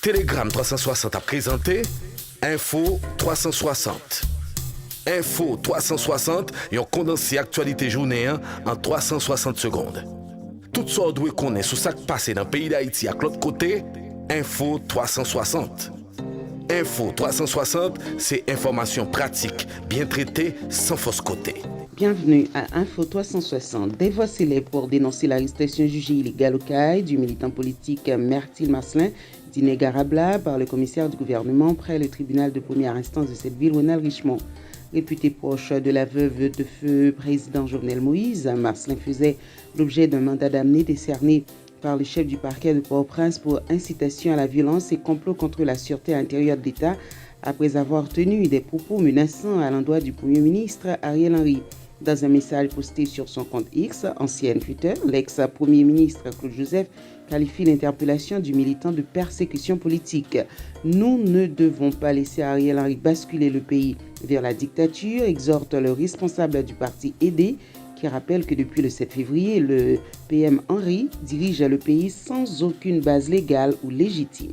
Telegram 360 a présenté Info 360. Info 360, yon condensé actualité journée en 360 secondes. Tout ça doit connaître sur ce qui passe dans le pays d'Haïti à l'autre côté, Info 360. Info 360, c'est information pratique, bien traitée, sans fausse côté. Bienvenue à Info 360. Des voix célèbres pour dénoncer l'arrestation jugée illégale au CAI du militant politique Mertil Marcelin, d'inégarable par le commissaire du gouvernement près le tribunal de première instance de cette ville, Ronald Richemont. Réputé proche de la veuve de feu président Jovenel Moïse, Marcelin faisait l'objet d'un mandat d'amener décerné par le chef du parquet de Port-au-Prince pour incitation à la violence et complot contre la sûreté intérieure de l'État après avoir tenu des propos menaçants à l'endroit du Premier ministre Ariel Henry. Dans un message posté sur son compte X, ancienne Twitter, l'ex-premier ministre Claude Joseph qualifie l'interpellation du militant de persécution politique. Nous ne devons pas laisser Ariel Henry basculer le pays vers la dictature, exhorte le responsable du parti aidé, qui rappelle que depuis le 7 février, le PM Henry dirige le pays sans aucune base légale ou légitime.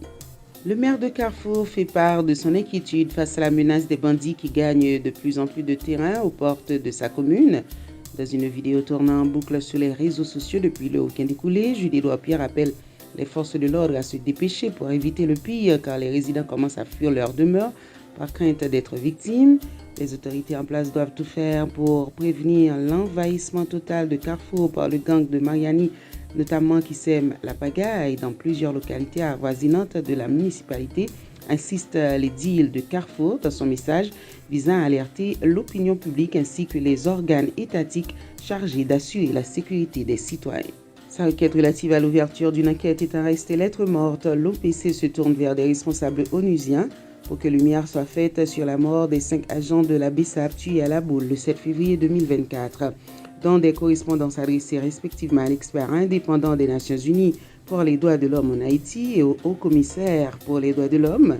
Le maire de Carrefour fait part de son inquiétude face à la menace des bandits qui gagnent de plus en plus de terrain aux portes de sa commune. Dans une vidéo tournant en boucle sur les réseaux sociaux depuis le week-end écoulé, Julie Doigt-Pierre appelle les forces de l'ordre à se dépêcher pour éviter le pire car les résidents commencent à fuir leur demeure par crainte d'être victimes. Les autorités en place doivent tout faire pour prévenir l'envahissement total de Carrefour par le gang de Mariani, notamment qui sème la pagaille dans plusieurs localités avoisinantes de la municipalité, insiste l'édile de Carrefour dans son message visant à alerter l'opinion publique ainsi que les organes étatiques chargés d'assurer la sécurité des citoyens. Sa requête relative à l'ouverture d'une enquête étant restée lettre morte, l'OPC se tourne vers des responsables onusiens pour que lumière soit faite sur la mort des 5 agents de la BESAP tués à la boule le 7 février 2024. Dans des correspondances adressées respectivement à l'expert indépendant des Nations Unies pour les droits de l'homme en Haïti et au haut-commissaire pour les droits de l'homme,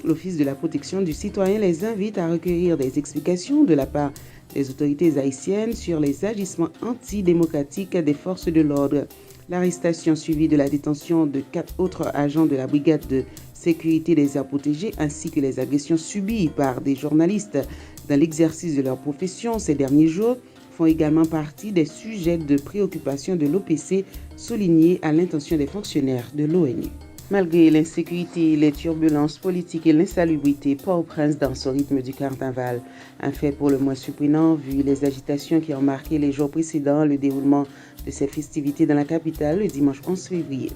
l'Office de la protection du citoyen les invite à recueillir des explications de la part des autorités haïtiennes sur les agissements antidémocratiques des forces de l'ordre. L'arrestation suivie de la détention de 4 autres agents de la brigade de sécurité des aires protégées ainsi que les agressions subies par des journalistes dans l'exercice de leur profession ces derniers jours font également partie des sujets de préoccupation de l'OPC soulignés à l'intention des fonctionnaires de l'ONU. Malgré l'insécurité, les turbulences politiques et l'insalubrité, Port-au-Prince dans son rythme du carnaval. Un fait pour le moins surprenant vu les agitations qui ont marqué les jours précédents le déroulement de ces festivités dans la capitale le dimanche 11 février.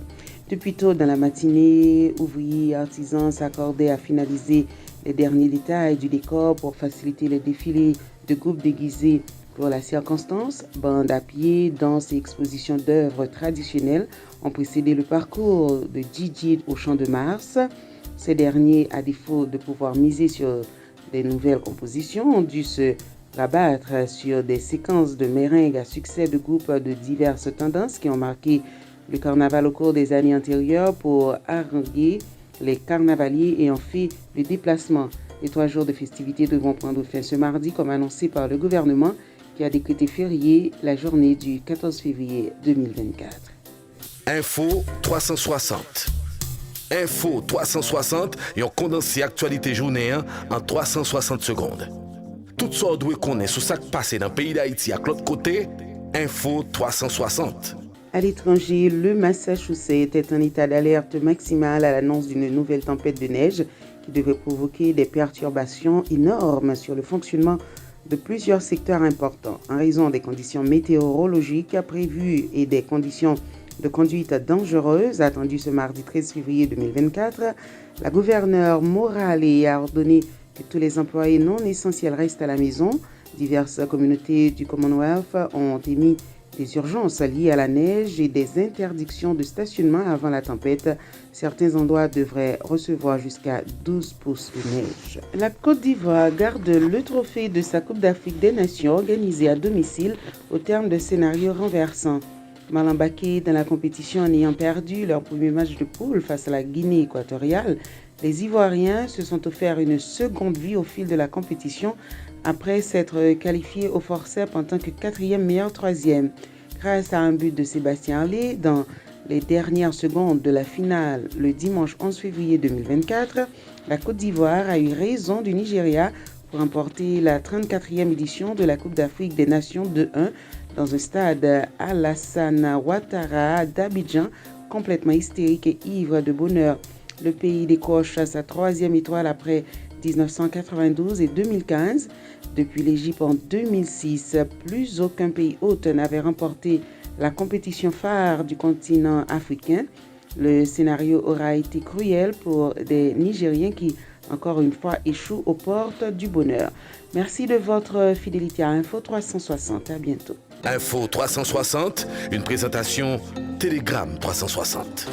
Depuis tôt dans la matinée, ouvriers et artisans s'accordaient à finaliser les derniers détails du décor pour faciliter les défilés de groupes déguisés. Pour la circonstance, bandes à pied, danses et expositions d'œuvres traditionnelles ont précédé le parcours de DJ au Champ de Mars. Ces derniers, à défaut de pouvoir miser sur des nouvelles compositions, ont dû se rabattre sur des séquences de meringues à succès de groupes de diverses tendances qui ont marqué le carnaval au cours des années antérieures pour haranguer les carnavaliers ayant fait le déplacement. Les 3 jours de festivités devront prendre fin ce mardi comme annoncé par le gouvernement qui a décrété férié la journée du 14 février 2024. Info 360. Info 360, yon condensé actualité journée en 360 secondes. Tout ça doit connaître sur ce qui passe dans le pays d'Haïti à l'autre côté, Info 360. À l'étranger, le Massachusetts est en état d'alerte maximale à l'annonce d'une nouvelle tempête de neige qui devrait provoquer des perturbations énormes sur le fonctionnement de plusieurs secteurs importants. En raison des conditions météorologiques prévues et des conditions de conduite dangereuses attendues ce mardi 13 février 2024, la gouverneure Morale a ordonné que tous les employés non essentiels restent à la maison. Diverses communautés du Commonwealth ont émis des urgences liées à la neige et des interdictions de stationnement avant la tempête. Certains endroits devraient recevoir jusqu'à 12 pouces de neige. La Côte d'Ivoire garde le trophée de sa Coupe d'Afrique des Nations organisée à domicile au terme de scénarios renversants. Mal embarqués dans la compétition en ayant perdu leur premier match de poule face à la Guinée équatoriale, les Ivoiriens se sont offerts une seconde vie au fil de la compétition après s'être qualifiés au forceps en tant que 4e meilleur 3e. Grâce à un but de Sébastien Haller dans les dernières secondes de la finale le dimanche 11 février 2024, la Côte d'Ivoire a eu raison du Nigeria pour remporter la 34e édition de la Coupe d'Afrique des Nations 2-1 dans un stade Alassane Ouattara d'Abidjan, complètement hystérique et ivre de bonheur. Le pays décroche sa 3e étoile après 1992 et 2015. Depuis l'Égypte en 2006, plus aucun pays hôte n'avait remporté la compétition phare du continent africain. Le scénario aura été cruel pour des Nigériens qui, encore une fois, échouent aux portes du bonheur. Merci de votre fidélité à Info 360. À bientôt. Info 360, une présentation Télégramme 360.